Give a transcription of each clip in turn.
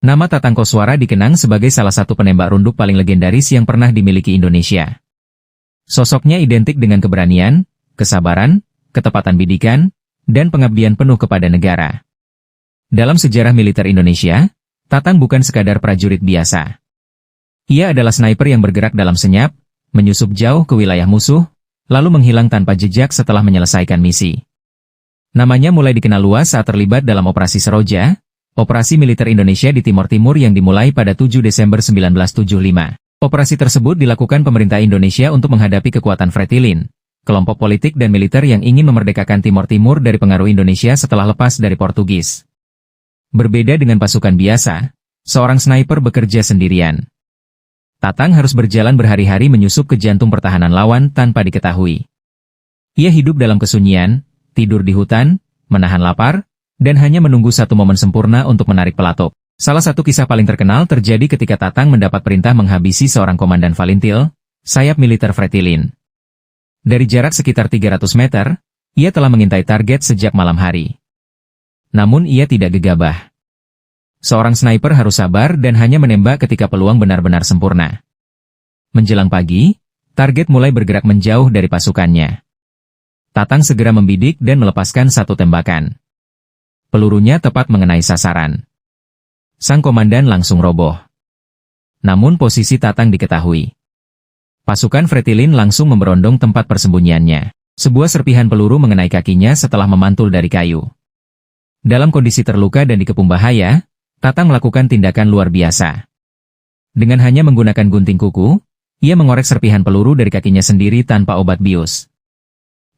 Nama Tatang Koswara dikenang sebagai salah satu penembak runduk paling legendaris yang pernah dimiliki Indonesia. Sosoknya identik dengan keberanian, kesabaran, ketepatan bidikan, dan pengabdian penuh kepada negara. Dalam sejarah militer Indonesia, Tatang bukan sekadar prajurit biasa. Ia adalah sniper yang bergerak dalam senyap, menyusup jauh ke wilayah musuh, lalu menghilang tanpa jejak setelah menyelesaikan misi. Namanya mulai dikenal luas saat terlibat dalam Operasi Seroja, operasi militer Indonesia di Timor Timur yang dimulai pada 7 Desember 1975. Operasi tersebut dilakukan pemerintah Indonesia untuk menghadapi kekuatan Fretilin, kelompok politik dan militer yang ingin memerdekakan Timor Timur dari pengaruh Indonesia setelah lepas dari Portugis. Berbeda dengan pasukan biasa, seorang sniper bekerja sendirian. Tatang harus berjalan berhari-hari menyusup ke jantung pertahanan lawan tanpa diketahui. Ia hidup dalam kesunyian, tidur di hutan, menahan lapar, dan hanya menunggu satu momen sempurna untuk menarik pelatuk. Salah satu kisah paling terkenal terjadi ketika Tatang mendapat perintah menghabisi seorang komandan Valintil, sayap militer Fretilin. Dari jarak sekitar 300 meter, ia telah mengintai target sejak malam hari. Namun ia tidak gegabah. Seorang sniper harus sabar dan hanya menembak ketika peluang benar-benar sempurna. Menjelang pagi, target mulai bergerak menjauh dari pasukannya. Tatang segera membidik dan melepaskan satu tembakan. Pelurunya tepat mengenai sasaran. Sang komandan langsung roboh. Namun posisi Tatang diketahui. Pasukan Fretilin langsung memberondong tempat persembunyiannya. Sebuah serpihan peluru mengenai kakinya setelah memantul dari kayu. Dalam kondisi terluka dan dikepung bahaya, Tatang melakukan tindakan luar biasa. Dengan hanya menggunakan gunting kuku, ia mengorek serpihan peluru dari kakinya sendiri tanpa obat bius.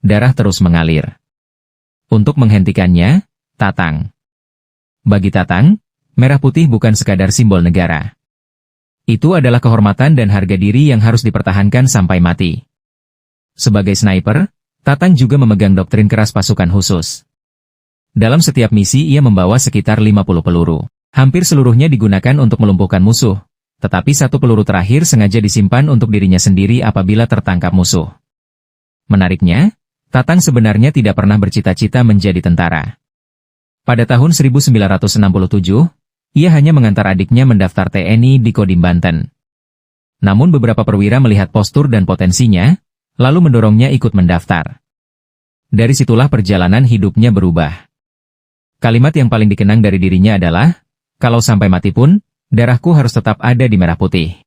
Darah terus mengalir. Untuk menghentikannya, Bagi Tatang, merah putih bukan sekadar simbol negara. Itu adalah kehormatan dan harga diri yang harus dipertahankan sampai mati. Sebagai sniper, Tatang juga memegang doktrin keras pasukan khusus. Dalam setiap misi ia membawa sekitar 50 peluru. Hampir seluruhnya digunakan untuk melumpuhkan musuh, tetapi satu peluru terakhir sengaja disimpan untuk dirinya sendiri apabila tertangkap musuh. Menariknya, Tatang sebenarnya tidak pernah bercita-cita menjadi tentara. Pada tahun 1967, ia hanya mengantar adiknya mendaftar TNI di Kodim Banten. Namun beberapa perwira melihat postur dan potensinya, lalu mendorongnya ikut mendaftar. Dari situlah perjalanan hidupnya berubah. Kalimat yang paling dikenang dari dirinya adalah, "Kalau sampai mati pun, darahku harus tetap ada di merah putih."